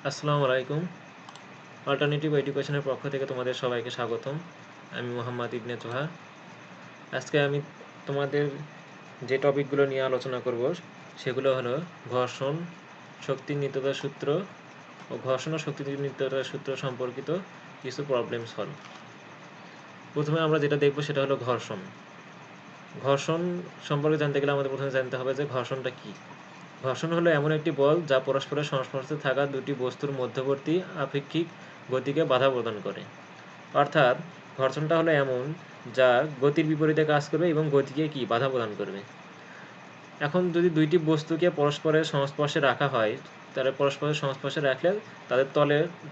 আসসালামু আলাইকুম। অল্টারনেটিভ এডুকেশনের পক্ষ থেকে তোমাদের সবাইকে স্বাগতম। আমি মোহাম্মদ ইবনে তোহা। আজকে আমি তোমাদের যে টপিকগুলো নিয়ে আলোচনা করব সেগুলো হলো ঘর্ষণ, শক্তি নিত্যতার সূত্র ও ঘর্ষণ ও শক্তি নিত্যতার সূত্র সম্পর্কিত কিছু প্রবলেম সলভ। প্রথমে আমরা যেটা দেখব সেটা হলো ঘর্ষণ। ঘর্ষণ সম্পর্কে জানতে গেলে আমাদের প্রথমে জানতে হবে যে ঘর্ষণটা কী। ঘর্ষণ হলো এমন একটি বল যা পরস্পরের সংস্পর্শে থাকা দুটি বস্তুর মধ্যবর্তী আপেক্ষিক গতিকে বাধা প্রদান করে। অর্থাৎ ঘর্ষণটা হলো এমন যা গতির বিপরীতে কাজ করবে এবং গতিকে কি বাধা প্রদান করবে। এখন যদি দুইটি বস্তুকে পরস্পরের সংস্পর্শে রাখা হয়, তাহলে পরস্পরের সংস্পর্শে রাখলে তাদের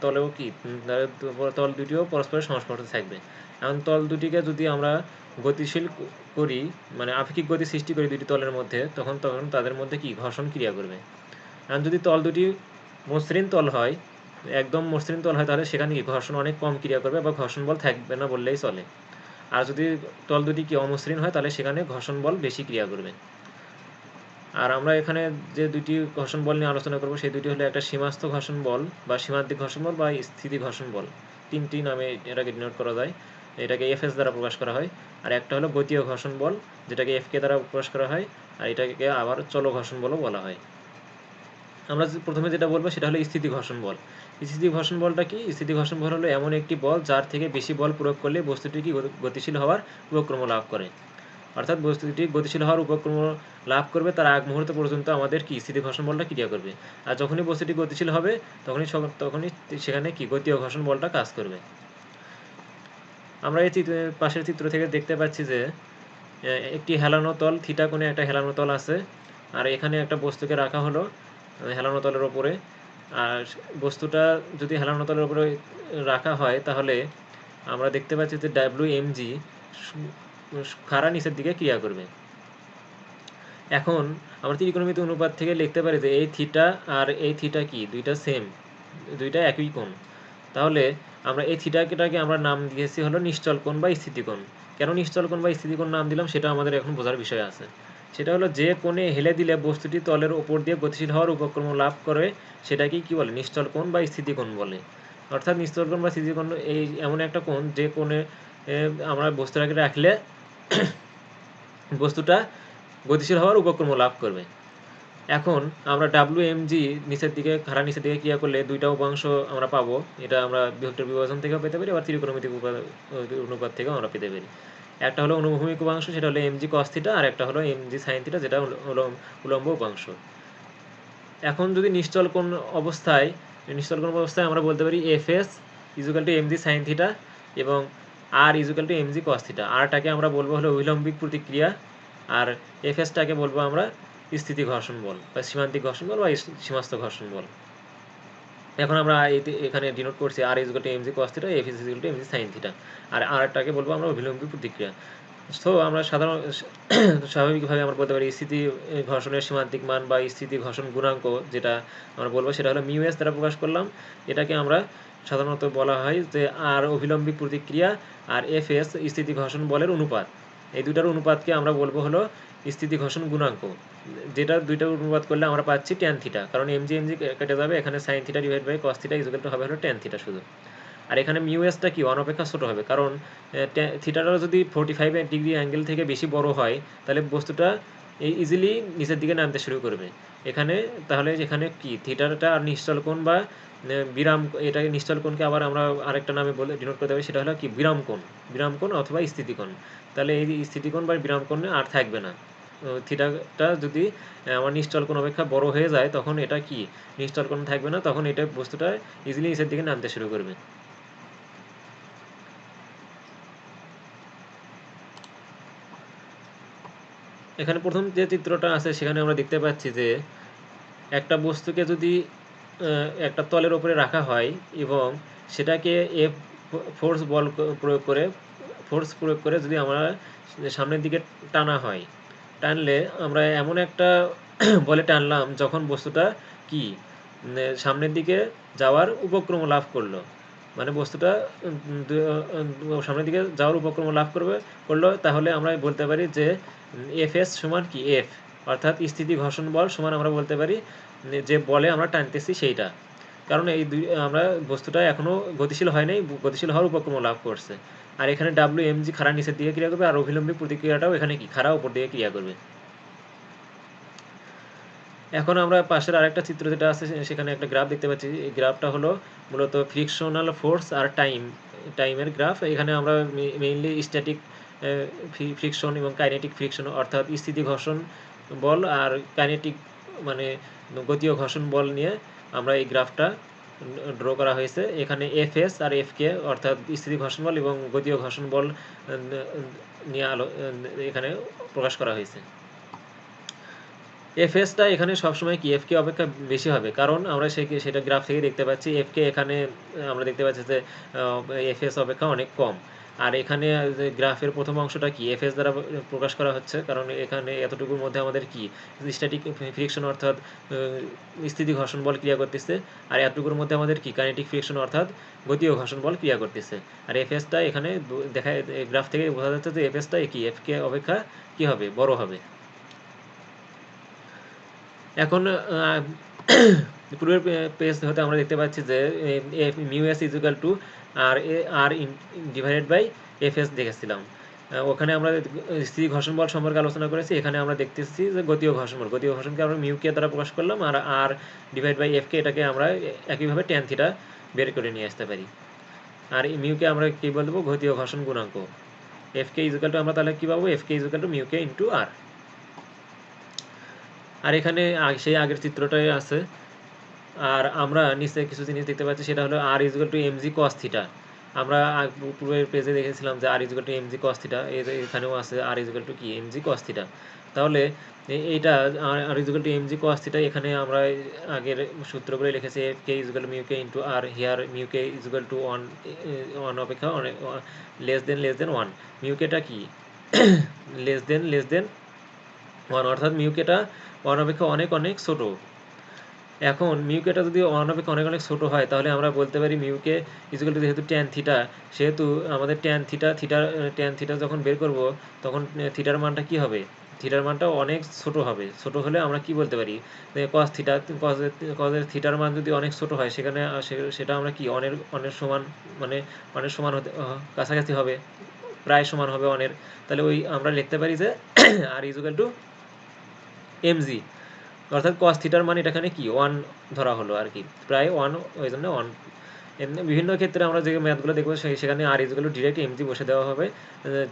তলেও কি তাদের তল দুটিও পরস্পরের সংস্পর্শে থাকবে। এখন তল দুটিকে যদি আমরা গতিশীল করি, মানে আপেক্ষিক গতি সৃষ্টি করি দুটি তলের মধ্যে, তখন তাদের মধ্যে কি ঘর্ষণ ক্রিয়া করবে। এখন যদি তল দুটি মসৃণ তল হয়, একদম মসৃণ তল হয়, তাহলে সেখানে কি ঘর্ষণ অনেক কম ক্রিয়া করবে বা ঘর্ষণ বল থাকবে না বললেই চলে। আর যদি তল দুটি কি অমসৃণ হয়, তাহলে সেখানে ঘর্ষণ বল বেশি ক্রিয়া করবে। আর আমরা এখানে যে দুটি ঘর্ষণ বল নিয়ে আলোচনা করব সেই দুটি হলো একটা সীমাস্থ ঘর্ষণ বল বা সীমান্তিক ঘর্ষণ বল বা স্থিতি ঘর্ষণ বল। তিনটি নামে এটাকে ডিনোট করা যায়। এটাকে এফএস দ্বারা প্রকাশ করা হয়। আর একটা হলো গতীয় ঘর্ষণ বল, যেটাকে এফকে দ্বারা প্রকাশ করা হয়। আর এটাকে আবার চল ঘর্ষণ বলও বলা হয়। আমরা প্রথমে যেটা বলবো সেটা হলো স্থিতি ঘর্ষণ বল। স্থিতি ঘর্ষণ বলটা কি? স্থিতি ঘর্ষণ বল হলো এমন একটি বল যার থেকে বেশি বল প্রয়োগ করলে বস্তুটি কি গতিশীল হওয়ার উপক্রম লাভ করে। অর্থাৎ বস্তুটি গতিশীল হওয়ার উপক্রম লাভ করবে তার আগ মুহূর্ত পর্যন্ত আমাদের কি স্থিতি ঘর্ষণ বলটা ক্রিয়া করবে। আর যখনই বস্তুটি গতিশীল হবে তখনই সেখানে কি গতীয় ঘর্ষণ বলটা কাজ করবে। আমরা এই পাশের চিত্র থেকে দেখতে পাচ্ছি যে একটি হেলানো তল থিটা কোণে একটা হেলানো তল আছে। আর এখানে একটা বস্তুকে রাখা হলো হেলানো তলের ওপরে। আর বস্তুটা যদি হেলানো তলের ওপরে রাখা হয়, তাহলে আমরা দেখতে পাচ্ছি যে WmG খাড়া নিচের দিকে ক্রিয়া করবে। এখন আমরা ত্রিকোণমিতি অনুপাত থেকে লিখতে পারি যে এই থিটা আর এই থিটা কি দুইটা সেম, দুইটা একই কোণ। তাহলে আমরা এই থিটাটাকে আমরা নাম দিয়েছি হলো নিশ্চল কোণ বা স্থিতিকোণ। কেন নিশ্চল কোণ বা স্থিতিকোণ নাম দিলাম সেটা আমাদের এখন বোঝার বিষয় আছে। সেটা হলো যে কোণে হেলে দিলে বস্তুটি তলের ওপর দিয়ে গতিশীল হওয়ার উপক্রম লাভ করে সেটাকেই কি বলে নিশ্চল কোণ বা স্থিতিকোণ বলে। অর্থাৎ নিশ্চল কোণ বা স্থিতিকোণ এই এমন একটা কোণ যে কোণে আমরা বস্তুটাকে রাখলে বস্তুটা গতিশীল হওয়ার উপক্রম লাভ করবে। এখন আমরা WmG নিচের দিকে খাড়া নিচের দিকে ক্রিয়া করলে দুইটা উপাংশ আমরা পাবো। এটা আমরা বিভক্তের বিভাজন থেকেও পেতে পারি, আবার ত্রিকোণমিতিক অনুপাত থেকেও আমরা পেতে পারি। একটা হলো অনুভূমিক উপাংশ, সেটা হলো mg cos থিটা, আর একটা হলো mg sin থিটা, যেটা হলো উলম্ব উপাংশ। এখন যদি নিশ্চল কোণ অবস্থায় আমরা বলতে পারি fs equal to mg sin theta এবং r equal to mg cos theta. rটাকে আমরা বলবো হলো উইলম্বিক প্রতিক্রিয়া, আর fsটাকে বলবো আমরা স্থিতি ঘর্ষণ বল বা সীমান্তিক ঘর্ষণ বল বা সীমাস্থ ঘর্ষণ বল। এখন আমরা এখানে ডিনোট করছি r equal to mg cos theta, f equal to mg sin theta, আর rটাকে বলবো আমরা অভিলম্বিক প্রতিক্রিয়া। তো আমরা স্বাভাবিকভাবে আমরা বলতে পারি স্থিতি ঘর্ষণের সীমান্তিক মান বা স্থিতি ঘর্ষণ গুণাঙ্ক যেটা আমরা বলবো সেটা হলো মিউ এস দ্বারা প্রকাশ করলাম। এটাকে আমরা সাধারণত বলা হয় যে আর অভিলম্বিক প্রতিক্রিয়া আর এফ এস স্থিতি ঘর্ষণ বলের অনুপাত। এই দুটার অনুপাতকে আমরা বলবো হলো স্থিতি ঘর্ষণ গুণাঙ্ক, যেটা দুইটার অনুপাত করলে আমরা পাচ্ছি ট্যান থিটা, কারণ এমজি কেটে যাবে, এখানে sine theta divide by cos theta equal to হবে হলো ট্যান থিটা শুধু। আর এখানে মিউ এসটা কি অনপেক্ষা ছোটো হবে, কারণ থিটাটা যদি 45 ডিগ্রি অ্যাঙ্গেল থেকে বেশি বড় হয়, তাহলে বস্তুটা ইজিলি নিচের দিকে নামতে শুরু করবে। তাহলে এখানে কি থিটাটা আর নিশ্চল কোণ বা বিরাম, এটাকে নিশ্চল কোণকে আবার আমরা আরেকটা নামে বলে ডিনোট করতে পারি, সেটা হলো কি বিরাম কোণ অথবা স্থিতিকোণ। তাহলে এই স্থিতিকোণ বা বিরাম কোণে আর থাকবে না। থিটাটা যদি আমার নিশ্চল কোণ অপেক্ষা বড় হয়ে যায়, তখন এটা কি নিশ্চল কোণ থাকবে না, তখন এটা বস্তুটা ইজিলি নিচের দিকে নামতে শুরু করবে। এখানে প্রথম যে চিত্রটা আছে সেখানে আমরা দেখতে পাচ্ছি যে একটা বস্তুকে যদি একটা তলের ওপরে রাখা হয় এবং সেটাকে এফ ফোর্স প্রয়োগ করে যদি আমরা সামনের দিকে টানা হয়, টানলে আমরা এমন একটা বলে টানলাম যখন বস্তুটা কি সামনের দিকে যাওয়ার উপক্রম লাভ করলো, মানে বস্তুটা সামনের দিকে যাওয়ার উপক্রম লাভ করলো, তাহলে আমরা বলতে পারি যে এফ এস সমান কি এফ, অর্থাৎ স্থিতি ঘর্ষণ বল সমান আমরা বলতে পারি যে বলে আমরা টানতেছি সেইটা। কারণ এই আমরা বস্তুটা এখনো গতিশীল হয় নাই, গতিশীল হওয়ার উপক্রম লাভ করছে। আর এখানে WMG খাড়া নিচের দিকে ক্রিয়া করবে, আর অভিলম্বিক প্রতিক্রিয়াটাও এখানে কি খাড়া উপর দিকে ক্রিয়া করবে। এখন আমরা পাশের আরেকটা চিত্র যেটা আছে সেখানে একটা গ্রাফ দেখতে পাচ্ছি। এই গ্রাফটা হলো মূলত ফ্রিকশনাল ফোর্স আর টাইমের গ্রাফ। এখানে আমরা মেইনলি স্ট্যাটিক ফ্রিকশন এবং কাইনেটিক ফ্রিকশন, অর্থাৎ স্থিতি ঘর্ষণ বল আর কাইনেটিক মানে গতীয় ঘর্ষণ বল নিয়ে আমরা এই গ্রাফটা ড্র করা হয়েছে। এখানে FS আর FK অর্থাৎ স্থিতি ঘর্ষণ বল এবং গতীয় ঘর্ষণ বল নিয়ে এখানে প্রকাশ করা হয়েছে। FSটা এখানে সবসময় কি FK অপেক্ষা বেশি হবে, কারণ আমরা সেটা গ্রাফ থেকে দেখতে পাচ্ছি FK এখানে আমরা দেখতে পাচ্ছি যে FS অপেক্ষা অনেক কম। আর এখানে যে গ্রাফের প্রথম অংশটা কি FS দ্বারা প্রকাশ করা হচ্ছে, কারণ এখানে এতটুকুর মধ্যে আমাদের কি স্ট্যাটিক ফ্রিকশন অর্থাৎ স্থিতি ঘর্ষণ বল ক্রিয়া করতেছে, আর এতটুকুর মধ্যে আমাদের কি কাইনেটিক ফ্রিকশন অর্থাৎ গতীয় ঘর্ষণ বল ক্রিয়া করতেছে। আর FSটা এখানে দেখা গ্রাফ থেকে বোঝা যাচ্ছে যে FSটা কি FK অপেক্ষা কি হবে, বড় হবে। এখন পূর্বের পেজ হতে আমরা দেখতে পাচ্ছি যে μs equal to R divided by FS দেখেছিলাম। ওখানে আমরা স্থিতি ঘর্ষণ বল সম্পর্কে আলোচনা করেছি। এখানে আমরা দেখতেছি যে গতীয় ঘর্ষণকে আমরা মিউকে দ্বারা প্রকাশ করলাম, আর ডিভাইড বাই FK এটাকে আমরা একইভাবে ট্যান থিটা বের করে নিয়ে আসতে পারি। আর মিউকে আমরা কী বলবো, গতীয় ঘর্ষণ গুণাঙ্ক। FK ইকুয়াল টু আমরা তাহলে কী পাবো, FK equal to mu k into আর। আর এখানে সেই আগের চিত্রটাই আছে। আর আমরা নিচে কিছু জিনিস দেখতে পাচ্ছি, সেটা হলো R equal to mg cos theta. আমরা পূর্বের পেজে দেখেছিলাম যে R equal to mg cos theta, এখানেও আছে আর ইকুয়াল টু কি mg cos থিটা। তাহলে এইটা R equal to mg cos theta, এখানে আমরা আগের সূত্রগুলো লিখেছি k equal to mu k into R, here mu k equal to 1 অপেক্ষা লেস দেন 1। মিউকেটা কি লেস দেন 1, অর্থাৎ মিউকেটা 1 অপেক্ষা অনেক ছোট। এখন মিউকেটা যদি 1 অপেক্ষা অনেক ছোট হয়, তাহলে আমরা বলতে পারি মিউকে ইকুয়াল টু, যেহেতু ট্যান থিটা, সেহেতু আমাদের ট্যান থিটা যখন বের করব, তখন থিটার মানটা কি হবে, থিটার মানটা অনেক ছোট হবে। ছোট হলে আমরা কি বলতে পারি, কস থিটা কজের থিটার মান যদি অনেক ছোট হয়, সেখানে সেটা আমরা কি অনের সমান, মানে অনের সমান হতে কাছাকাছি হবে, প্রায় সমান হবে অনের। তাহলে ওই আমরা লিখতে পারি যে আর ইকুয়াল টু mg, অর্থাৎ cos থিটার মান এখানে কি 1 ধরা হলো আর কি, প্রায় 1, ওই জন্য 1। এমনি বিভিন্ন ক্ষেত্রে আমরা যে ম্যাথগুলো দেখবো সেখানে আর ইকুয়াল ডিরেক্ট mg বসে দেওয়া হবে,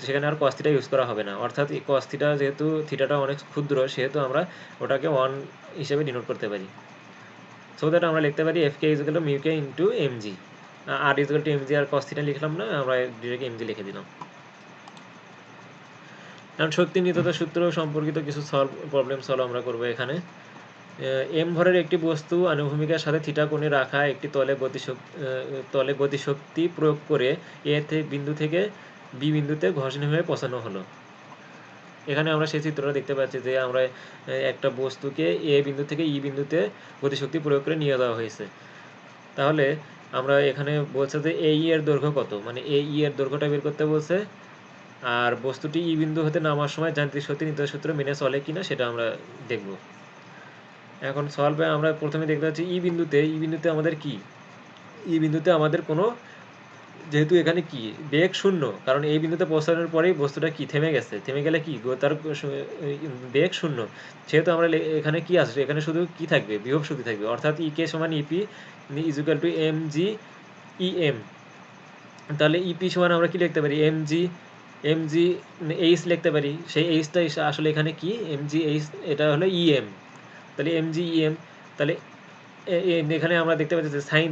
সেখানে আর cos থিটা ইউজ করা হবে না। অর্থাৎ এই cos থিটা, যেহেতু থিটাটা অনেক ক্ষুদ্র, সেহেতু আমরা ওটাকে 1 হিসেবে ডিনোট করতে পারি। সো দ্যাট আমরা লিখতে পারি fk equal to mu k into mg। R equal to mg আর cos থিটা লিখলাম না, আমরা ডিরেক্ট mg লিখে দিলাম। কারণ শক্তি নিত্যতা সূত্র সম্পর্কিত কিছু প্রবলেম সলভ আমরা করবো এখানে। এম ভরের একটি বস্তু আনুভূমিকার সাথে থিটা কোণে রাখা একটি তলে গতিশক্তি প্রয়োগ করে বিন্দু থেকে বি বিন্দুতে ঘর্ষণ হয়ে পৌঁছানো হলো। এখানে আমরা সেই চিত্রটা দেখতে পাচ্ছি যে আমরা একটা বস্তুকে এ বিন্দু থেকে ই বিন্দুতে গতিশক্তি প্রয়োগ করে নিয়ে যাওয়া হয়েছে। তাহলে আমরা এখানে বলছে যে এই এর দৈর্ঘ্য কত, মানে এই এর দৈর্ঘ্যটা বের করতে বলছে, আর বস্তুটি ই বিন্দু হতে নামার সময় যান্ত্রিক শক্তি নিত্যতা সূত্র মেনে চলে কিনা সেটা আমরা দেখব। এখন সলভে আমরা প্রথমে দেখতে পাচ্ছি ই বিন্দুতে আমাদের কি, ই বিন্দুতে আমাদের কোনো, যেহেতু এখানে কি বেগ শূন্য, কারণ এই বিন্দুতে পৌঁছানোর পরেই বস্তুটা কি থেমে গেছে, থেমে গেলে কি তার বেগ শূন্য, সেহেতু আমরা এখানে কি আসবে, এখানে শুধু কি থাকবে, বিভব শক্তি থাকবে, অর্থাৎ কে সমান E P equal to mg em। তাহলে ইপি সমান আমরা কি লিখতে পারি, mg এইচ লিখতে পারি। সেই এইচটা আসলে এখানে কি mg এইচ, এটা হলো em। তাহলে mg em, তাহলে এখানে আমরা দেখতে পাচ্ছি যে সাইন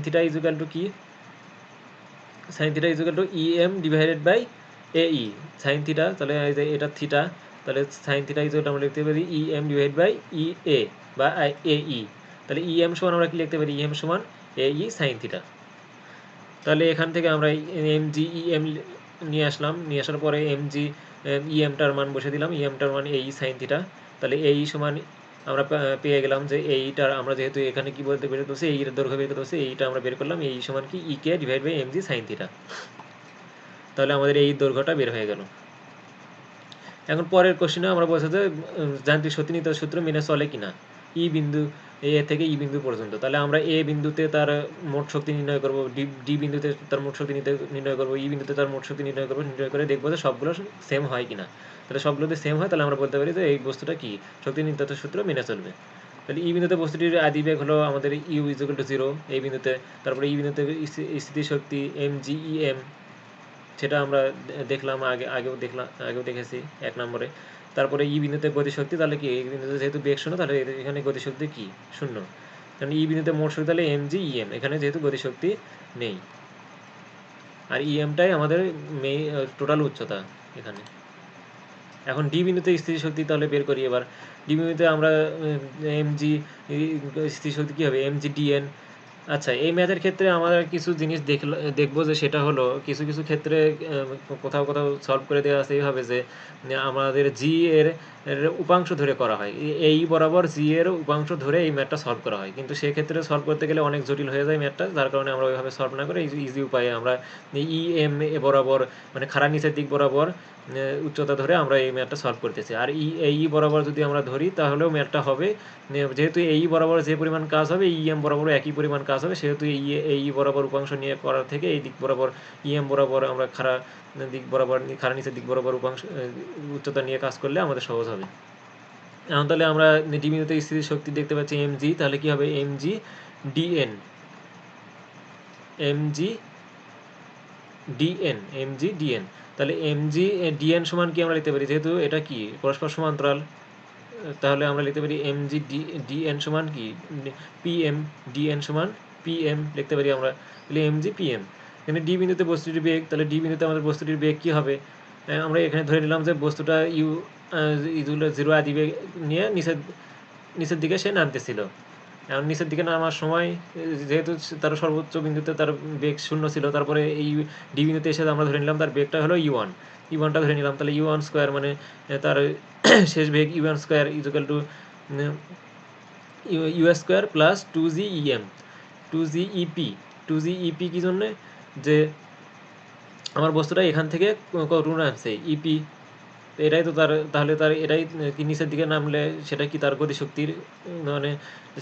থিটা ইকুয়াল টু কি, sine theta equal to em divided by ae। Sine theta, তাহলে এটা থিটা, তাহলে সাইন থিটা ইকুয়াল আমরা লিখতে পারি em ডিভাইড বাই ea বা ae। তাহলে em সমান আমরা কি লিখতে পারি, em সমান ae সাইন থিটা। তাহলে এখান থেকে আমরা mg em নিয়ে আসার পরে mg em টার মান বসে দিলাম, em টার মান ae সাইন থিটা। তাহলে ae সমান আমরা পেয়ে গেলাম যে এইটার, আমরা যেহেতু এখানে কি বলতে বের করতেছি, এই দৈর্ঘ্য বের করতেছি, এইটা আমরা বের করলাম, এই সমান কি E K divide by mg sine theta. তাহলে আমাদের এই দৈর্ঘ্যটা বের হয়ে গেল। এখন পরের কোশ্চেনে আমরা বলছি যে যান্ত্রিক শক্তি নিত্যতা সূত্র মেনে চলে কিনা, ই বিন্দু এই এ থেকে ই বিন্দু পর্যন্ত। তাহলে আমরা এ বিন্দুতে তার মোট শক্তি নির্ণয় করব, ডি বিন্দুতে তার মোট শক্তি নির্ণয় করব, ই বিন্দুতে তার মোট শক্তি নির্ণয় করব, নির্ণয় করে দেখব যে সবগুলো সেম হয় কিনা। তাহলে সবগুলো যদি সেম হয় তাহলে আমরা বলতে পারি যে এই বস্তুটা কি শক্তি নির্ধারণ সূত্র মেনে চলবে। তাহলে ই বিন্দুতে বস্তুটির আদি বেগ হলো আমাদের ইউ ইকুয়াল টু 0 এই বিন্দুতে। তারপরে ই বিন্দুতে স্থিতি শক্তি mgem, সেটা আমরা দেখলাম আগেও দেখেছি 1 নম্বরে। তারপরে ই বিন্দুতে গতিশক্তি, তাহলে কি এই বিন্দুতে যেহেতু বেগ শূন্য তাহলে এখানে গতিশক্তি কি শূন্য, কারণ ই বিন্দুতে মোট শক্তি তাহলে mgem, এখানে যেহেতু গতিশক্তি নেই। আর ইএমটাই আমাদের টোটাল উচ্চতা এখানে। এখন ডি বিন্দুতে স্থিতিশক্তি তাহলে বের করি এবার। ডি বিন্দুতে আমরা mg স্থিতিশক্তি কী হবে mgdn। আচ্ছা, এই ম্যাথের ক্ষেত্রে আমরা কিছু জিনিস দেখব যে সেটা হলো কিছু ক্ষেত্রে কোথাও সলভ করে দেওয়া আছে এইভাবে যে আমাদের জি এর উপাংশ ধরে করা হয়, এই বরাবর জি এর উপাংশ ধরে এই ম্যাথটা সলভ করা হয়, কিন্তু সেক্ষেত্রে সলভ করতে গেলে অনেক জটিল হয়ে যায় ম্যাথটা, যার কারণে আমরা ওইভাবে সলভ না করে ইজি উপায়ে আমরা ই এম এ বরাবর মানে খাড়া নিচের দিক বরাবর উচ্চতা ধরে আমরা এই ম্যাথটা সলভ করতেছি। আর এই বরাবর যদি আমরা ধরি তাহলেও ম্যাথটা হবে, যেহেতু এই বরাবর যে পরিমাণ কাজ হবে ইএম বরাবর একই পরিমাণ কাজ হবে, সেহেতু এই বরাবর উপাংশ নিয়ে করার থেকে এই দিক বরাবর ইএম বরাবর আমরা খাড়া দিক বরাবর খাড়া নিচের দিক বরাবর উপাংশ উচ্চতা নিয়ে কাজ করলে আমাদের সহজ হবে। এখন তাহলে আমরা ডি বিন্দুতে স্থিতি শক্তি দেখতে পাচ্ছি mg, তাহলে কি হবে mg dn, mg dn। তাহলে mg dn সমান কি আমরা লিখতে পারি, যেহেতু এটা কি পরস্পর সমান্তরাল, তাহলে আমরা লিখতে পারি mg dn সমান কি pm, dn সমান pm লিখতে পারি আমরা, তাহলে mg pm। এখানে ডি বিন্দুতে বস্তুটির বেগ, তাহলে ডি বিন্দুতে আমাদের বস্তুটির বেগ কী হবে, আমরা এখানে ধরে নিলাম যে বস্তুটা জিরো আদি বেগ নিয়ে নিচের দিকে সে নামতেছিল। এখন নিচের দিকে নামার সময় যেহেতু তার সর্বোচ্চ বিন্দুতে তার বেগ শূন্য ছিল, তারপরে এই ডি বিন্দুতে এসে আমরা ধরে নিলাম তার বেগটা হলো ইউয়ানটা ধরে নিলাম, তাহলে ইউয়ান স্কোয়ার মানে তার শেষ বেগ ইউয়ান square equal to U square plus 2gem 2gep কি জন্যে, যে আমার বস্তুটা এখান থেকে কতটুকু নামছে ইপি, এটাই তো তাহলে তার এটাই কি নিচের দিকে নামলে সেটা কি তার গতিশক্তির মানে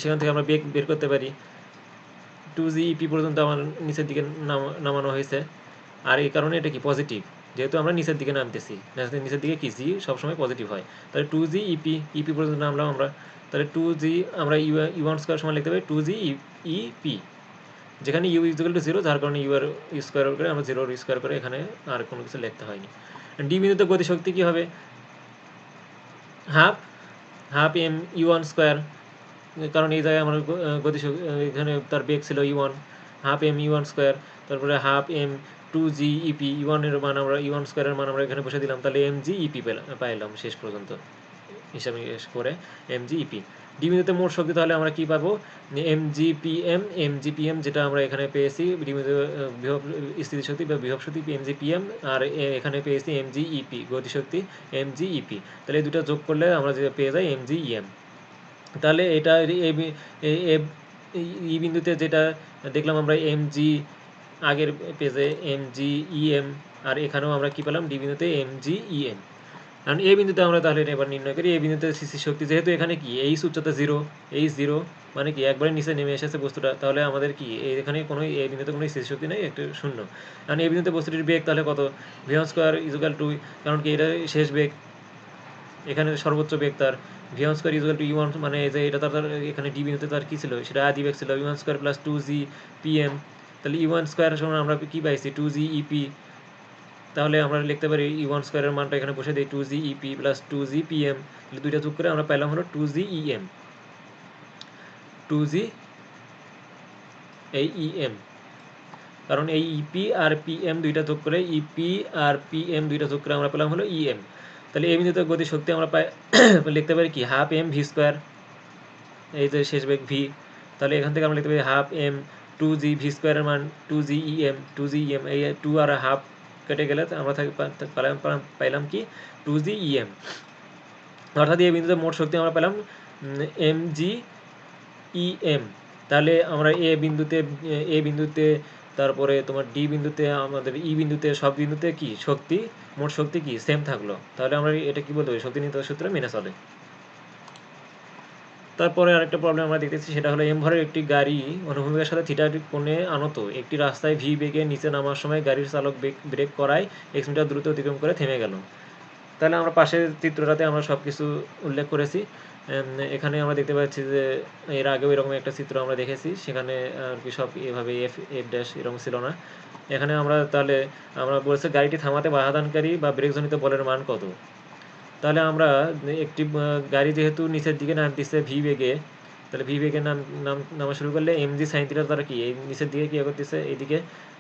সেখান থেকে আমরা বেগ বের করতে পারি। 2gep পর্যন্ত আমার নিচের দিকে নামানো হয়েছে, আর এই কারণে এটা কি পজিটিভ, যেহেতু আমরা নিচের দিকে নামতেছি, নিচের দিকে কি জি সবসময় পজিটিভ হয়। তাহলে 2gep পর্যন্ত নামলাম আমরা, তাহলে 2g আমরা ইউ1 স্কোয়ার সমান লিখতে পারি 2gep, যেখানে ইউ ইকুয়াল টু 0, যার কারণে ইউ আর স্কোয়ার করে আমরা 0 স্কোয়ার করে এখানে আর কোনো কিছু লিখতে হয়নি। ডি বিন্দুতে গতিশক্তি কী হবে, হাফ এম ইউ1 স্কোয়ার, কারণ এই জায়গায় আমার গতিশক্তি এখানে তার বেগ ছিল ইউ1, হাফ এম ইউ1 স্কোয়ার, তারপরে হাফ এম 2gep, ইউ1 মান আমরা ইউ1 স্কোয়ারের মান আমরা এখানে বসে দিলাম, তাহলে mgep পাইলাম শেষ পর্যন্ত হিসাবে করে mgep। ডি বিন্দুতে মোট শক্তি তাহলে আমরা কি পাবো, mgpm, যেটা আমরা এখানে পেয়েছি ডি বিন্দুতে বিভব স্থিতিশক্তি বা বিভব শক্তি mgpm, আর এখানে পেয়েছি mgep গতিশক্তি mgep, তাহলে এই দুটো যোগ করলে আমরা যে পেয়ে যাই mgem। তাহলে এটা ই বিন্দুতে যেটা দেখলাম আমরা mg আগের পেজে mgem, আর এখানেও আমরা কি পেলাম ডি বিন্দুতে mgem। কারণ এই বিন্দুতে আমরা তাহলে এবার নির্ণয় করি এই বিন্দুতে স্থিতি শক্তি, যেহেতু এখানে কি এইচ উচ্চতা 0, h0 মানে কি একবারে নিচে নেমে এসেছে বস্তুটা, তাহলে আমাদের কি এখানে কোনো এই বিন্দুতে কোনো স্থিতি শক্তি নেই, একটু শূন্য। কারণ এই বিন্দুতে বস্তুটির বেগ তাহলে কত, v1 স্কোয়ার ইকুয়াল টু, কারণ কি এটা শেষ বেগ, এখানে সর্বোচ্চ বেগ তার v1 square equal two u1, মানে যে এটা তার এখানে ডি বিন্দুতে তার কী ছিল, সেটা আদি বেগ ছিল u1 স্কোয়ার প্লাস 2gpm, তাহলে u1 স্কোয়ার সমান আমরা কী পাইছি 2gep, তাহলে আমরা লিখতে পারি ইউ1 স্কোয়ারের মানটা এখানে বসে দিই 2gep প্লাস 2gpm, তাহলে দুইটা যোগ করে আমরা পেলাম হলো 2gem, কারণ এই ইপি আর পিএম দুইটা যোগ করে আমরা পেলাম হলো ইএম। তাহলে এই বিন্দুতে গতি শক্তি আমরা লিখতে পারি কি হাফ এম ভি স্কোয়ার, এই যে শেষ বেগ ভি, তাহলে এখান থেকে আমরা লিখতে পারি হাফ এম 2g ভি স্কোয়ারের মান 2gem, এই 2 আর হাফ কেটে গেলে আমরা পাইলাম কি 2gem, অর্থাৎ এই বিন্দুতে মোট শক্তি আমরা পেলাম mgem। তাহলে আমরা এ বিন্দুতে তারপরে তোমার ডি বিন্দুতে আমাদের ই বিন্দুতে সব বিন্দুতে কি শক্তি মোট শক্তি কি সেম থাকলো, তাহলে আমরা এটা কি বলতে পারি শক্তি নির্ধারণ সূত্র মেনে চলে। তারপরে আরেকটা প্রবলেম আমরা দেখতেছি, সেটা হলো এম ভরের একটি গাড়ি অনুভূমিকের সাথে থিটা কোণে আনত একটি রাস্তায় ভি বেগে নিচে নামার সময় গাড়ির চালক ব্রেক করায় এক্স মিটার দ্রুত অতিক্রম করে থেমে গেল। তাহলে আমরা পাশের চিত্রটাতে আমরা সব কিছু উল্লেখ করেছি। এখানে আমরা দেখতে পাচ্ছি যে এর আগেও এরকম একটা চিত্র আমরা দেখেছি, সেখানে আর কি সব এভাবে এফ ড্যাশ এরকম ছিল না। এখানে আমরা তাহলে আমরা বলছি গাড়িটি থামাতে বাধাদানকারী বা ব্রেকজনিত বলের মান কত। তাহলে আমরা একটি গাড়ি যেহেতু নিচের দিকে নামতেছে ভি বেগে, তাহলে ভি বেগে নামা শুরু করলে এম জি সাইন থিটা তারা কি এই নিচের দিকে কী করতেছে এইদিকে,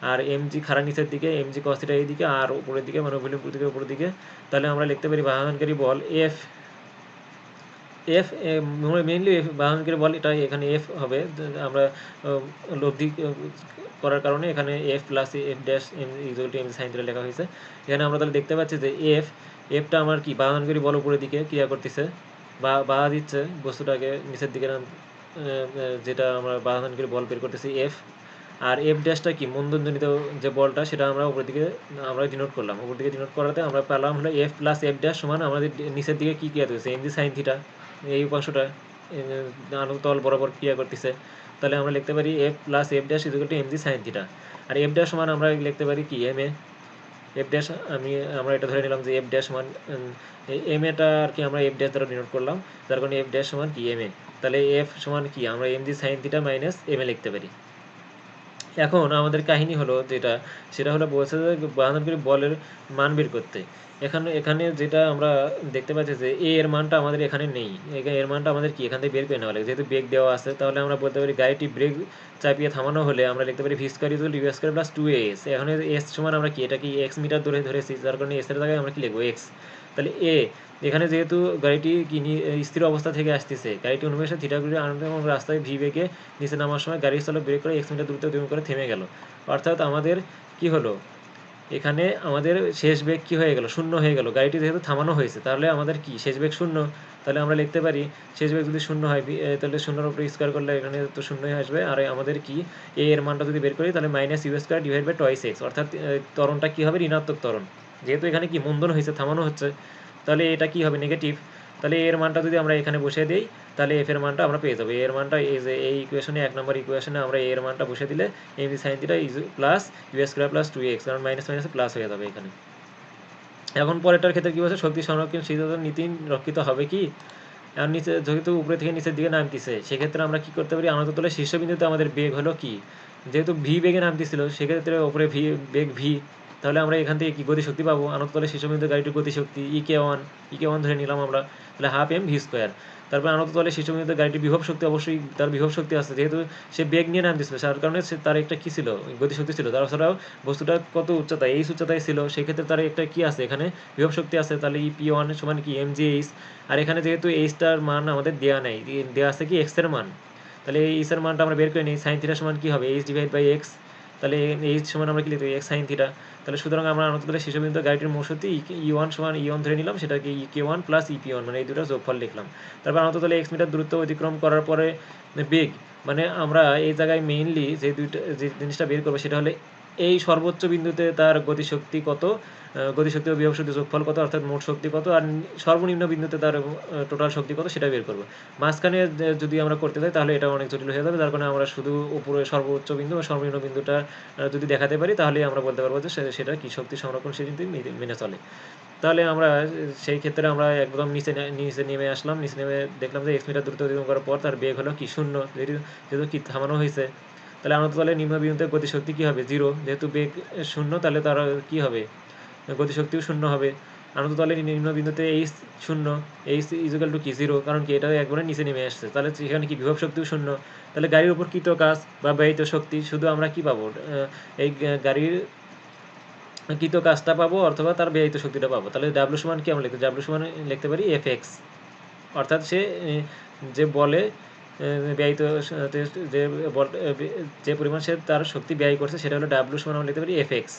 আর এম জি খাড়া নিচের দিকে, এম জি কস থিটা এইদিকে, আর উপরের দিকে মানে উপরের দিকে উপরের দিকে। তাহলে আমরা লিখতে পারি বাহনকারী বল এফ এফ মেইনলি এফ বাহনকারী বল, এটা এখানে এফ হবে, আমরা লব্ধি করার কারণে এখানে F plus F dash M equal to M sine theta লেখা হয়েছে। এখানে আমরা তাহলে দেখতে পাচ্ছি যে এফটা আমার কি বাহনকারী বল উপরের দিকে ক্রিয়া করতেছে বা বাধা দিচ্ছে বস্তুটাকে নিচের দিকে যেটা আমরা বাহনকারী বল বের করতেছি এফ, আর এফ ড্যাশটা কি মন্দনজনিত যে বলটা সেটা আমরা উপর দিকে আমরা ডিনোট করলাম, উপর দিকে ডিনোট করাতে আমরা পেলাম হলো এফ প্লাস এফ ড্যাশ সমান আমাদের নিচের দিকে কী ক্রিয়া করতেছে এম জি সাইন থিটা, এই উপাংশটা তল বরাবর ক্রিয়া করতেছে। তাহলে আমরা লিখতে পারি F plus F dash equal to M G sine theta, আর এফ ড্যাশ সমান আমরা লিখতে পারি কি এম এ এফ ড্যাশ, আমরা এটা ধরে নিলাম যে এফ ড্যাশ সমান এম এটা আর কি আমরা এফ ড্যাশ দ্বারা ডিনোট করলাম, যার কারণে এফ ড্যাশ সমান কি এম এ। তাহলে এফ সমান কি আমরা M G sine theta minus M A লিখতে পারি। এখন আমাদের কাহিনী হলো যেটা, সেটা হলো বলছে যে বাহাদুরগিরি বলের মান বের করতে। এখানে যেটা আমরা দেখতে পাচ্ছি যে এ এর মানটা আমাদের এখানে নেই, এর মানটা আমাদের কি এখান থেকে বের করে নেওয়া লাগে, যেহেতু ব্রেক দেওয়া আছে তাহলে আমরা বলতে পারি গাড়িটি ব্রেক চাপিয়ে থামানো হলে আমরা লিখতে পারি V square equal U square plus 2as। এখন এস সমান আমরা কি এটা কি এক্স মিটার ধরেছি, যার কারণে এস এর জায়গায় আমরা কি লিখবো এক্স। তাহলে এখানে যেহেতু গাড়িটি কি স্থির অবস্থা থেকে আসতেছে, গাড়িটি অনুমেষে থিটাগুলি আনন্দ এবং রাস্তায় ভি বেগে নিচে নামার সময় গাড়ির চালক ব্রেক করে এক্স মিটার দ্রুত অতিক্রম করে থেমে গেল। অর্থাৎ আমাদের কি হলো, এখানে আমাদের শেষ বেগ কি হয়ে গেল, শূন্য হয়ে গেল। গাড়িটি যেহেতু থামানো হয়েছে তাহলে আমাদের কি শেষ বেগ শূন্য। তাহলে আমরা লিখতে পারি শেষ বেগ যদি শূন্য হয় তাহলে শূন্যর উপরে স্কোয়ার করলে এখানে তো শূন্যই আসবে। আর আমাদের কি এর মানটা যদি বের করি তাহলে minus U square divide by twice X, অর্থাৎ ত্বরণটা কী হবে, ঋণাত্মক ত্বরণ। যেহেতু এখানে কি মন্দন হয়েছে, থামানো হচ্ছে, তাহলে এটা কি হবে, নেগেটিভ। তাহলে এর মানটা যদি আমরা এখানে বসিয়ে দিই তাহলে এফ এর মানটা আমরা পেয়ে যাবো। এর মানটা এই যে এই ইকুয়েশনে 1 নম্বর ইকুয়েশনে আমরা এর মানটা বসিয়ে দিলে M sine theta is plus U square plus 2x, কারণ মাইনাস মাইনাসে প্লাস হয়ে যাবে এখানে। এখন পরেরটার ক্ষেত্রে কী বলছে, শক্তি সংরক্ষণশীল নীতি রক্ষিত হবে কি। এখন নিচে যেহেতু উপরে থেকে নিচের দিকে নামতেছে, সেক্ষেত্রে আমরা কী করতে পারি, আনত তলের শীর্ষবিন্দুতে আমাদের বেগ হলো কি, যেহেতু ভি বেগে নামতেছিল সেক্ষেত্রে উপরে বেগ ভি, তাহলে আমরা এখান থেকে কি গতিশক্তি পাবো, আনত তলের শীর্ষবিন্দুতে গাড়িটির গতিশক্তি ইকে ওয়ান ধরে নিলাম আমরা, তাহলে হাফ এম ভি স্কোয়ার। তারপর আনত তলের শীর্ষবিন্দুতে গাড়িটির বিভব শক্তি, অবশ্যই তার বিভব শক্তি আছে, যেহেতু সে বেগ নিয়ে নামতেছিল যার কারণে তার একটা কী ছিল, গতিশক্তি ছিল। তাছাড়াও বস্তুটা কত উচ্চতায়, এইচ উচ্চতায় ছিল, সেক্ষেত্রে তার একটা কী আছে এখানে, বিভব শক্তি আছে। তাহলে ই পি ওয়ান সমান কি এম জি এইচ। আর এখানে যেহেতু এইচটার মান আমাদের দেওয়া নেই, দেওয়া আছে কি এক্সের মান, তাহলে এই এইচের মানটা আমরা বের করে নিই। সাইন থিটা সমান কী হবে, এইচ ডিভাইড বাই এক্স। তাহলে এইচ সমান আমরা কি লিখতে পারি এক্স সাইন থিটা। তাহলে সুতরাং আমরা আনততলের শীর্ষবিন্দু গাড়িটির মোট শক্তি ই ওয়ান সমান ই ওয়ান ধরে নিলাম, সেটাকে E K one plus E P one, মানে এই দুটো যোগফল লিখলাম। তারপর আনততলে এক্স মিটার দূরত্ব অতিক্রম করার পরে বেগ, মানে আমরা এই জায়গায় মেইনলি যে জিনিসটা বের করবো সেটা হলে এই সর্বোচ্চ বিন্দুতে তার গতিশক্তি কত, গতিশক্তি ও বিভব শক্তি যোগফল কত, অর্থাৎ মোট শক্তি কত, আর সর্বনিম্ন বিন্দুতে তার টোটাল শক্তি কত সেটা বের করবো। মাঝখানে যদি আমরা করতে চাই তাহলে এটা অনেক জটিল হয়ে যাবে, যার কারণে আমরা শুধু উপরে সর্বোচ্চ বিন্দু বা সর্বনিম্ন বিন্দুটা যদি দেখাতে পারি তাহলে আমরা বলতে পারবো যে সেটা কি শক্তি সংরক্ষণশীল নীতি মেনে চলে। তাহলে আমরা সেই ক্ষেত্রে আমরা একদম নিচে নেমে আসলাম, নিচে নেমে দেখলাম যে এক্স মিটার দ্রুত অতিক্রম করার পর তার বেগ হলো কি শূন্য, যেহেতু কি থামানো হয়েছে। তাহলে আনত তলে নিম্ন বিন্দুতে গতিশক্তি কী হবে, জিরো, যেহেতু বেগ শূন্য তাহলে তার কী হবে, গতিশক্তিও শূন্য হবে। আনত তলে নিম্ন বিন্দুতে এইচ শূন্য, এইচ ইজুকাল টু কি জিরো, কারণ কি এটা একবারে নিচে নেমে আসছে, তাহলে সেখানে কি বিভব শক্তিও শূন্য। তাহলে গাড়ির উপর কৃত কাজ বা ব্যয়িত শক্তি শুধু আমরা কি পাবো, এই গাড়ির কৃত কাজটা পাবো অথবা তার ব্যয়িত শক্তিটা পাবো। তাহলে ডাব্লু সমান কি আমরা ডাব্লু সমান লিখতে পারি এফ এক্স, অর্থাৎ সে যে বলে ব্যয়িত যে যে পরিমাণ সে তার শক্তি ব্যয় করছে সেটা হলো ডাব্লু সমান আমরা লিখতে পারি এফ এক্স।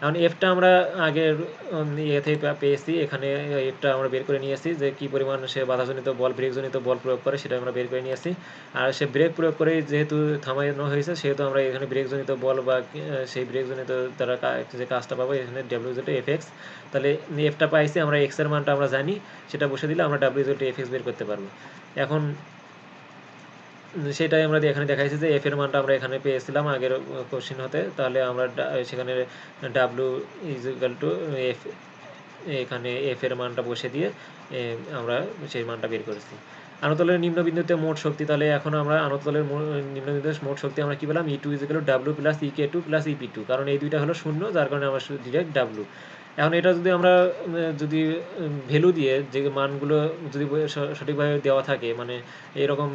এখন এফটা আমরা আগের ইয়ে থেকে পেয়েছি, এখানে এফটা আমরা বের করে নিয়েছি যে কী পরিমাণ সে বাধাজনিত বল ব্রেকজনিত বল প্রয়োগ করে সেটা আমরা বের করে নিয়েছি। আর সে ব্রেক প্রয়োগ করে যেহেতু থামানো হয়েছে সেহেতু আমরা এখানে ব্রেকজনিত বল বা সেই ব্রেকজনিত দ্বারা যে কাজটা পাবো এখানে ডাব্লিউ জেড এফ এক্স। তাহলে এফটা পাইছি আমরা, এক্সের মানটা আমরা জানি, সেটা বসে দিলে আমরা ডাব্লিউ জেড এফ এক্স বের করতে পারবো। এখন সেটাই আমরা এখানে দেখাইছি যে এফ এর মানটা আমরা এখানে পেয়েছিলাম আগের কোশ্চেন হতে, তাহলে আমরা সেখানে W is equal two F, এখানে এফ এর মানটা বসে দিয়ে আমরা সেই মানটা বের করেছি। আনতলের নিম্ন বিন্দুতে মোট শক্তি, তাহলে এখন আমরা আনতলের নিম্ন বিন্দুতে মোট শক্তি আমরা কি পেলাম, E two is equal to W plus E K two plus E P two, কারণ এই দুইটা হলো শূন্য, যার কারণে আমরা ডিরেক্ট ডাব্লু। এখন এটা যদি আমরা যদি ভ্যালু দিয়ে যে মানগুলো যদি সঠিকভাবে দেওয়া থাকে, মানে এরকম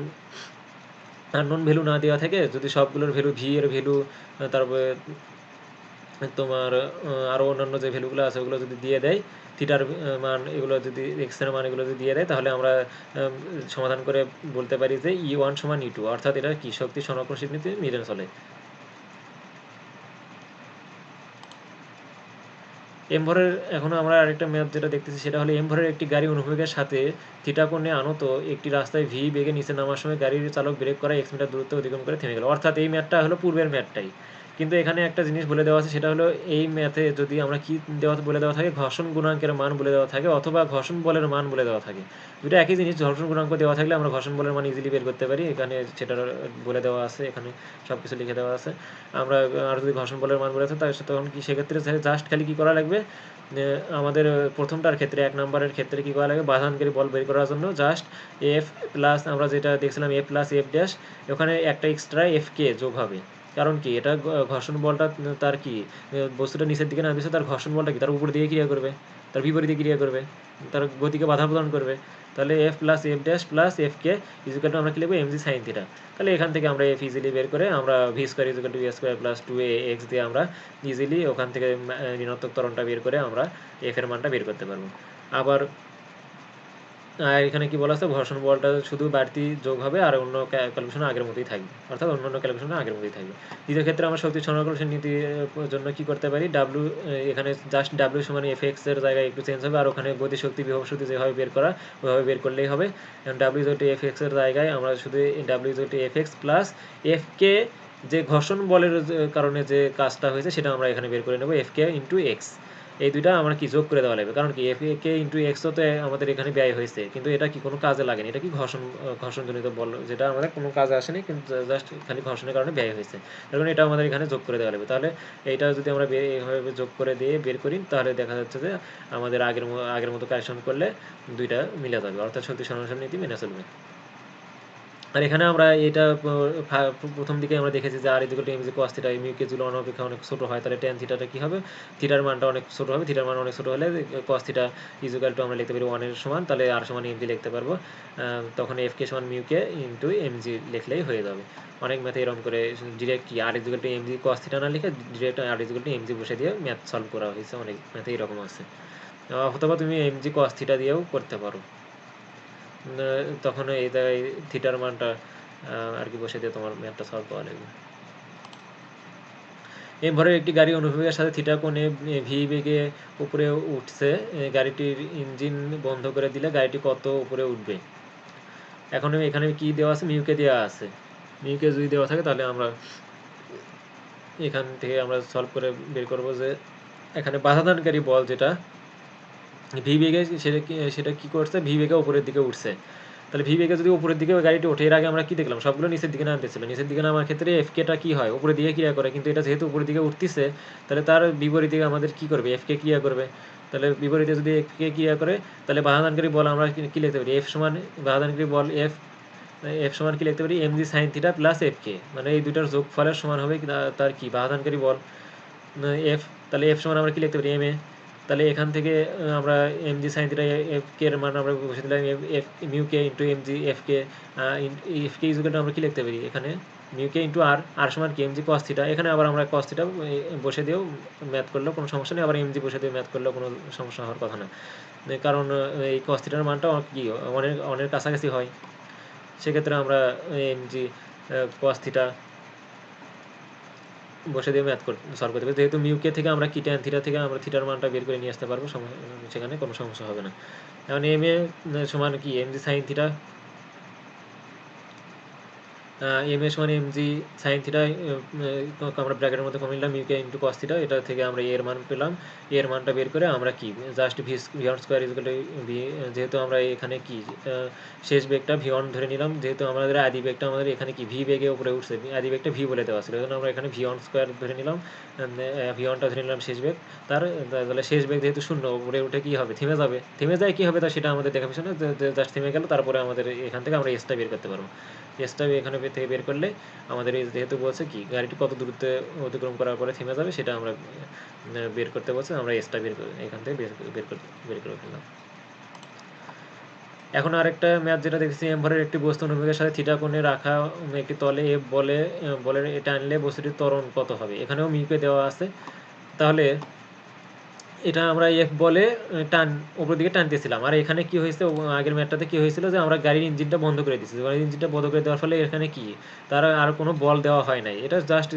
আননোন ভ্যালু না দেওয়া থাকে, যদি সবগুলোর ভ্যালু ভি এর ভ্যালু, তারপরে তোমার আরও অন্যান্য যে ভ্যালুগুলো আছে ওগুলো যদি দিয়ে দেয়, থিটার মান এগুলো যদি এক্স এর মান এগুলো যদি দিয়ে দেয়, তাহলে আমরা সমাধান করে বলতে পারি যে ই ওয়ান সমান ই টু, অর্থাৎ এটা কি শক্তি সংরক্ষণশীল নীতি মেনে চলে। এমভরের এখন আমরা আরেকটা ম্যাথ যেটা দেখতেছি সেটা হলো এমভরের একটি গাড়ি অনুভবেগের সাথে থিটা কোণে আনত একটি রাস্তায় ভি বেগে নিচে নামার সময় গাড়ির চালক ব্রেক করা এক্স মিটার দূরত্ব অতিক্রম করে থেমে গেল, অর্থাৎ এই ম্যাথটা হলো পূর্বের ম্যাথটাই, কিন্তু এখানে একটা জিনিস বলে দেওয়া আছে, সেটা হলো এই ম্যাথে যদি আমরা কি বলে দেওয়া থাকে, ঘর্ষণ গুণাঙ্কের মান বলে দেওয়া থাকে অথবা ঘর্ষণ বলের মান বলে দেওয়া থাকে। দুটো একই জিনিস, ঘর্ষণ গুণাঙ্ক দেওয়া থাকলে আমরা ঘর্ষণ বলের মান ইজিলি বের করতে পারি, এখানে সেটা বলে দেওয়া আছে, এখানে সব কিছু লিখে দেওয়া আছে। আমরা আর যদি ঘর্ষণ বলের মান বলে থাকে তখন কি সেক্ষেত্রে জাস্ট খালি কী করা লাগবে, আমাদের প্রথমটার ক্ষেত্রে 1 নম্বরের ক্ষেত্রে কী করা লাগবে, বাধানকারী বল বের করার জন্য জাস্ট এফ প্লাস আমরা যেটা দেখছিলাম এ প্লাস এফ ড্যাশ, ওখানে একটা এক্সট্রা এফ কে যোগ হবে, কারণ কি এটা ঘর্ষণ বলটা তার কি বস্তুটা নিচের দিকে নামছে, তার ঘর্ষণ বলটা কি তার উপর দিকে ক্রিয়া করবে, তার বিপরীতে ক্রিয়া করবে, তার গতিকে বাধা প্রদান করবে, তাহলে F plus F dash plus F K equal to আমরা কি লিখবো এমজি সাইন থিটা। তাহলে এখান থেকে আমরা এফ ইজিলি বের করে আমরা ভি স্কোয়ার ইজিক্যাল টু এ স্কোয়ার প্লাস টু এ এক্স দিয়ে আমরা ইজিলি ওখান থেকে ঋণাত্মক ত্বরণটা বের করে আমরা এফ এর মানটা বের করতে পারবো। আবার এখানে কি বলা আছে, ঘর্ষণ বলটা শুধু বাড়তি যোগ হবে আর অন্য ক্যালকুলেশন আগের মতোই থাকবে, অর্থাৎ অন্যান্য ক্যালকুলেশন আগের মতোই থাকবে। দ্বিতীয় ক্ষেত্রে আমরা শক্তি সংরক্ষণ নীতির জন্য কি করতে পারি, ডাব্লু এখানে জাস্ট ডাব্লু সমান এফ এক্স এর জায়গায় একটু চেঞ্জ হবে, আর ওখানে গতি শক্তি বিভব শক্তি যেভাবে বের করা ওইভাবে বের করলেই হবে। W is to F X এর জায়গায় আমরা শুধু W is to F X plus F K, যে ঘর্ষণ বলের কারণে যে কাজটা হয়েছে সেটা আমরা এখানে বের করে নেব, এফ কে ইন্টু এক্স। এই দুইটা আমরা কি যোগ করে দেওয়া লাগবে, কারণ কি এফ কে ইন্টু এক্সও তো আমাদের এখানে ব্যয় হয়েছে, কিন্তু এটা কি কোনো কাজে লাগেনি, এটা কি ঘর্ষণজনিত বল, যেটা আমাদের কোনো কাজে আসেনি, কিন্তু জাস্ট খালি ঘর্ষণের কারণে ব্যয় হয়েছে, তার কারণে এটা আমাদের এখানে যোগ করে দেওয়া লাগবে। তাহলে এইটা যদি আমরা এইভাবে যোগ করে দিয়ে বের করি, তাহলে দেখা যাচ্ছে যে আমাদের আগের মতো কারেকশন করলে দুইটা মিলে যাবে, অর্থাৎ শক্তি সংরক্ষণ নীতি মেনে চলবে। আর এখানে আমরা এটা প্রথম দিকে আমরা দেখেছি যে R equal to M G cos theta, mu K যদি অপেক্ষা অনেক ছোট হয়, তাহলে ট্যান থিটাটা কি হবে, থিটার মানটা অনেক ছোট হবে, থিটার মান অনেক ছোট হলে কস থিটা ইকুয়াল টু আমরা লিখতে পারি 1 এর সমান, তাহলে আর সমান এম জি লিখতে পারবো, তখন এফ কে সমান mu K into M G লিখলেই হয়ে যাবে। অনেক ম্যাথে এরকম করে ডিরেক্ট কি R equal to M G cos theta না লিখে direct R equal to M G বসে দিয়ে ম্যাথ সলভ করা হয়েছে, অনেক ম্যাথে এরকম আছে। অথবা তুমি এম জি কস থিটা দিয়েও করতে পারো, তখন এই জায়গায় থিটার মানটা আর কি বসে দিয়ে তোমার ম্যাথটা সলভ করা লাগবে। এম ভরের একটি গাড়ি অনুভবের সাথে থিটা কোণে ভি বেগে উপরে উঠছে, গাড়িটির ইঞ্জিন বন্ধ করে দিলে গাড়িটি কত উপরে উঠবে। এখন এখানে কি দেওয়া আছে, মিউকে দেওয়া আছে, মিউকে যদি দেওয়া থাকে তাহলে আমরা এখান থেকে আমরা সলভ করে বের করবো যে এখানে বাধাদানকারী বল যেটা ভি বেগে সেটা কি করছে, ভি বেগে উপরের দিকে উঠছে, তাহলে ভি বেগে যদি উপরের দিকে গাড়িটি ওঠে, এর আগে আমরা কি দেখলাম সবগুলো নিচের দিকে নামতেছিল, নিচের দিকে নামার ক্ষেত্রে এফ কেটা কি হয়, উপরের দিকে ক্রিয়া করে, কিন্তু এটা যেহেতু উপরের দিকে উঠতেছে তাহলে তার বিপরীতে আমাদের কি করবে, এফ কে ক্রিয়া করবে, তাহলে বিপরীতে যদি এফ কে ক্রিয়া করে তাহলে বাধাদানকারী বল আমরা কি লিখতে পারি, এফ সমান বাধাদানকারী বল এফ এফ সমান কি লিখতে পারি, M G sine theta plus F K, মানে এই দুইটার যোগফলের সমান হবে তার কি বাধাদানকারী বল এফ, তাহলে এফ সমান আমরা কি লিখতে পারি এম এ, তাহলে এখান থেকে আমরা M G sine theta F K এর মান আমরা বসে দিলাম F mu K into M G F K, F K equal আমরা কি লিখতে পারি এখানে মিউ কে ইন্টু আর, আর সমান কি এম জি কস থিটা, এখানে আবার আমরা কস থিটা বসে দিয়েও ম্যাথ করলেও কোনো সমস্যা নেই, আবার এম জি বসে দিয়ে ম্যাথ করলেও কোনো সমস্যা হওয়ার কথা না, কারণ এই কস থিটার মানটা কি অনেক কাছাকাছি হয়, সেক্ষেত্রে আমরা এম জি কস থিটা বসে দিয়ে ম্যাথ সলভ করতে পারি, যেহেতু মিউকে থেকে আমরা কি ট্যান থিটা থেকে আমরা থিটার মানটা বের করে নিয়ে আসতে পারবো, সেখানে কোনো সমস্যা হবে না। এখন এম এ সমান কি M G sine theta M A সমান এম জি সাইন থিটা আমরা ব্র্যাকেটের মধ্যে কমে নিলাম ইউকে ইন্টু কস থিটা, এটা থেকে আমরা এর মান পেলাম। এর মানটা বের করে আমরা কি just V one square equal V, যেহেতু আমরা এখানে কি শেষ বেগটা ভি ওয়ান ধরে নিলাম, যেহেতু আমাদের আদি বেগটা আমাদের এখানে কি ভি বেগে উপরে উঠছে, আদি বেগটা ভি বলে দেওয়া ছিল, এই জন্য আমরা এখানে ভি ওয়ান স্কোয়ার ধরে নিলাম, ভি ওয়ানটা ধরে নিলাম শেষ বেগ তার। তাহলে শেষ বেগ যেহেতু শূন্য, উপরে উঠে কী হবে, থেমে যাবে। থেমে যায় কী হবে তা সেটা আমাদের দেখা পিছনে জাস্ট থেমে গেল, তারপরে আমাদের এখান থেকে আমরা এসটা বের করতে পারবো। এসটা এখানে থেকে বের করলে আমাদের যেহেতু বলছে কি গাড়িটি কত দূরত্বে অতিক্রম করার পরে থেমে যাবে সেটা আমরা বের করতে বলছে, আমরা এসটা এখান থেকে বের করে ফেললাম। এখন আরেকটা ম্যাথ যেটা দেখছি, এম ভরের একটি বস্তু অনুভবেগের সাথে থিটা কোণে রাখা একটি তলে এফ বলের টানলে বস্তুটির ত্বরণ কত হবে। এখানেও মিউকে দেওয়া আছে। তাহলে এটা আমরা এফ বলে উপর দিকে টানতেছিলাম, আর এখানে কি হয়েছে, আগের ম্যাটটাতে কি হয়েছিল যে আমরা গাড়ির ইঞ্জিনটা বন্ধ করে দিচ্ছি। গাড়ির ইঞ্জিনটা বন্ধ করে দেওয়ার ফলে এখানে কি তার আর কোনো বল দেওয়া হয় নাই, এটা জাস্ট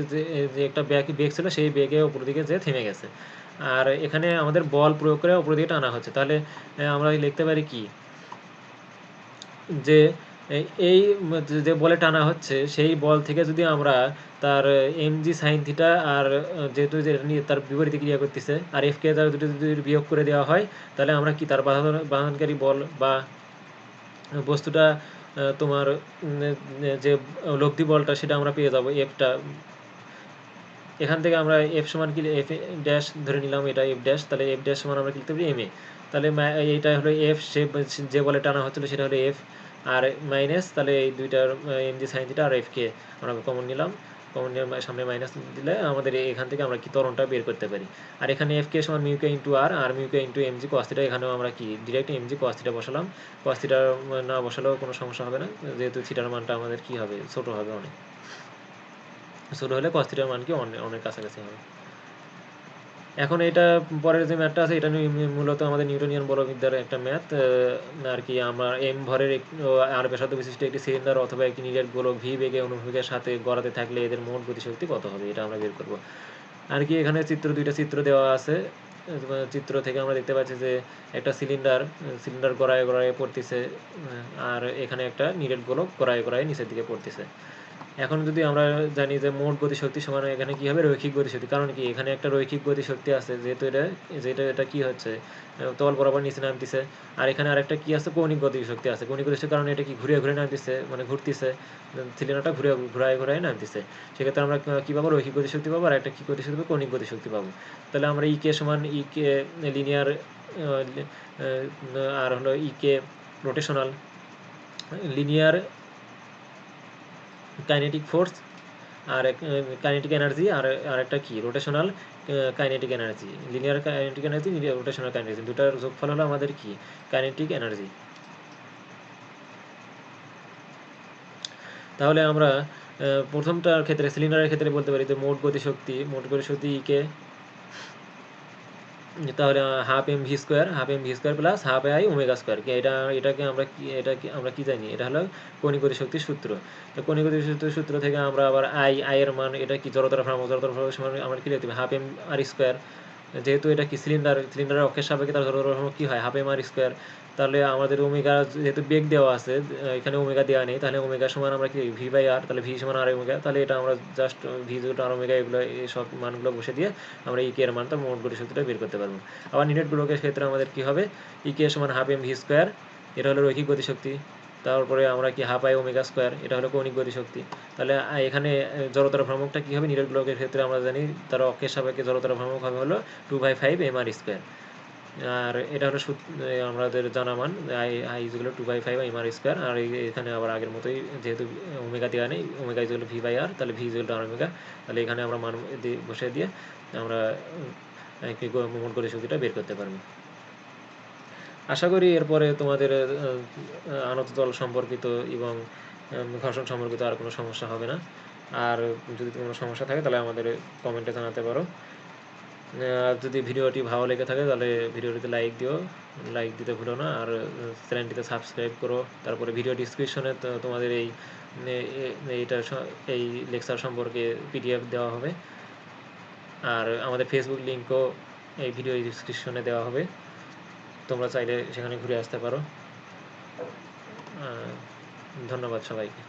যে একটা বেগ ছিল সেই বেগে উপর দিকে যে থেমে গেছে। আর এখানে আমাদের বল প্রয়োগ করে উপর দিকে টানা হচ্ছে। তাহলে আমরা লিখতে পারি কি যে এই যে বলে টানা হচ্ছে সেই বল থেকে যদি আমরা তার এম জি সাইন থিটা আর যেহেতু যে নিয়ে তার বিপরীতে ক্রিয়া করতেছে আর এফকে তার দুটো যদি বিয়োগ করে দেওয়া হয়, তাহলে আমরা কি তার বাহনকারী বল বা বস্তুটা তোমার যে লব্ধি বলটা সেটা আমরা পেয়ে যাবো এফটা। এখান থেকে আমরা এফ সমান কি এফ ড্যাশ ধরে নিলাম, এটা এফ ড্যাশ, তাহলে এফ ড্যাশ সমান আমরা লিখতে পারি এম এ। তাহলে এইটা হলো এফ, যে বলে টানা হচ্ছিল সেটা হলো এফ, আর মাইনাস তাহলে এই দুইটার এম জি সাইন থিটা আর এফ কে আমরা কমন নিলাম। কমন নিয়ে সামনে মাইনাস দিলে আমাদের এখান থেকে আমরা কি ত্বরণটা বের করতে পারি। আর এখানে এফ কে সমান mu k into R mu k into M G cos theta, এখানেও আমরা কি direct M G cos theta বসালাম। কস থিটা না বসালেও কোনো সমস্যা হবে না, যেহেতু থিটার মানটা আমাদের কি হবে, ছোটো হবে অনেক। ছোটো হলে কস থিটার মান কি অনেক কাছাকাছি হবে। এখন এটা পরের যে ম্যাথটা আছে এটা মূলত আমাদের নিউটনিয়ান বলবিদ্যার একটা ম্যাথ আর কি। আমার এম ভরের আর ব্যাসার্ধ বিশিষ্ট একটি সিলিন্ডার অথবা একটি নিরেট গোলক ভি বেগে অনুভবেগের সাথে গড়াতে থাকলে এদের মোট গতিশক্তি কত হবে, এটা আমরা বের করব। আর কি এখানে দুইটা চিত্র দেওয়া আছে। চিত্র থেকে আমরা দেখতে পাচ্ছি যে একটা সিলিন্ডার গড়ায় গড়ায় পড়তেছে, আর এখানে একটা নিরেট গোলক গড়ায় গড়ায় নিচের দিকে পড়তেছে। এখন যদি আমরা জানি যে মোট গতিশক্তি সমান এখানে কি হবে, রৈখিক গতিশক্তি। কারণ কি এখানে একটা রৈখিক গতিশক্তি আছে, যেহেতু এটা কি হচ্ছে তল বরাবর নিচে নামতেছে। আর এখানে আরেকটা কি আছে, কৌণিক গতিশক্তি আছে। কৌণিক গতিশক্তির কারণে এটা কি ঘুরে ঘুরে নামতেছে, মানে ঘুরতেছে, সিলিন্ডারটা ঘুরায় ঘুরায় নামতেছে। সেক্ষেত্রে আমরা কি পাবো, রৈখিক গতিশক্তি পাবো। আর একটা কি গতিশক্তি পাবো, কৌণিক গতিশক্তি পাবো। তাহলে আমরা ইকে সমান ইকে লিনিয়ার আর হলো ইকে রোটেশনাল লিনিয়ার কাইনেটিক ফোর্স আর কাইনেটিক এনার্জি, আর একটা কি rotational kinetic energy. Linear kinetic energy, rotational kinetic, দুটার যোগফল হলো আমাদের কি কাইনেটিক এনার্জি। তাহলে আমরা প্রথমটার ক্ষেত্রে সিলিন্ডারের ক্ষেত্রে বলতে পারি যে মোট গতিশক্তি কে তাহলে half M V square plus half I omega square. এটাকে আমরা কি জানি, এটা হলো কৌণিক গতিশক্তির সূত্র। তো কৌণিক গতিশক্তির সূত্র থেকে আমরা আবার এর মান, এটা কি জড়তার ভ্রামক সমান আমরা কি লিখতে হবে, হাফ এম আর স্কোয়ার। যেহেতু এটা কি সিলিন্ডারের অক্ষের সাপেক্ষে তার জড়তার ভ্রামক কি হয়, হাফ এম আর স্কোয়ার। তাহলে আমাদের ওমেগা যেহেতু বেগ দেওয়া আছে, এখানে ওমেগা দেওয়া নেই, তাহলে ওমেগা সমান আমরা কি ভি বাই আর, তাহলে ভি সমান আর ওমেগা। তাহলে এটা আমরা জাস্ট ভি যেটা আর ওমেগা এগুলো এই সব মানগুলো বসে দিয়ে আমরা ইকে এর মানটা মোট গতিশক্তিটা বের করতে পারবো। আবার নিরেট গোলকের ক্ষেত্রে আমাদের কি হবে, ইকে সমান হাফ এম ভি স্কোয়ার, এটা হলো রৈখিক গতিশক্তি। তারপরে আমরা কি হাফ আই ওমেগা স্কোয়ার, এটা হলো কৌণিক গতিশক্তি। তাহলে এখানে জড়তার ভ্রামকটা কী হবে, নিরেট গোলকের ক্ষেত্রে আমরা জানি তার অক্ষের সাপেক্ষে জড়তার ভ্রামক হবে হলো 2/5 এম আর স্কোয়ার। আর এটা হলো আমাদের জানা মান আই ইজগুলো 2/5 এম আর স্কোয়ার। আর এখানে আবার আগের মতোই যেহেতু ওমেগা দেওয়া নেই, ওমেগা ইজগুলো ভি বাই আর, তাহলে ভি ইজগুলো আর ওমেগা। তাহলে এখানে আমরা মান বসে দিয়ে আমরা মোট গতিশক্তিটা বের করতে পারবো। আশা করি এরপরে তোমাদের আনত তল সম্পর্কিত এবং ঘর্ষণ সম্পর্কিত আর কোনো সমস্যা হবে না। আর যদি কোনো সমস্যা থাকে তাহলে আমাদের কমেন্টে জানাতে পারো। আর যদি ভিডিওটি ভালো লেগে থাকে তাহলে ভিডিওটিতে লাইক দিতে ভুলো না। আর চ্যানেলটিতে সাবস্ক্রাইব করো। তারপরে ভিডিও ডিসক্রিপশনে তোমাদের এই লেকচার সম্পর্কে পিডিএফ দেওয়া হবে। আর আমাদের ফেসবুক লিঙ্কও এই ভিডিও ডিসক্রিপশনে দেওয়া হবে, তোমরা চাইলে সেখানে ঘুরে আসতে পারো। ধন্যবাদ সবাইকে।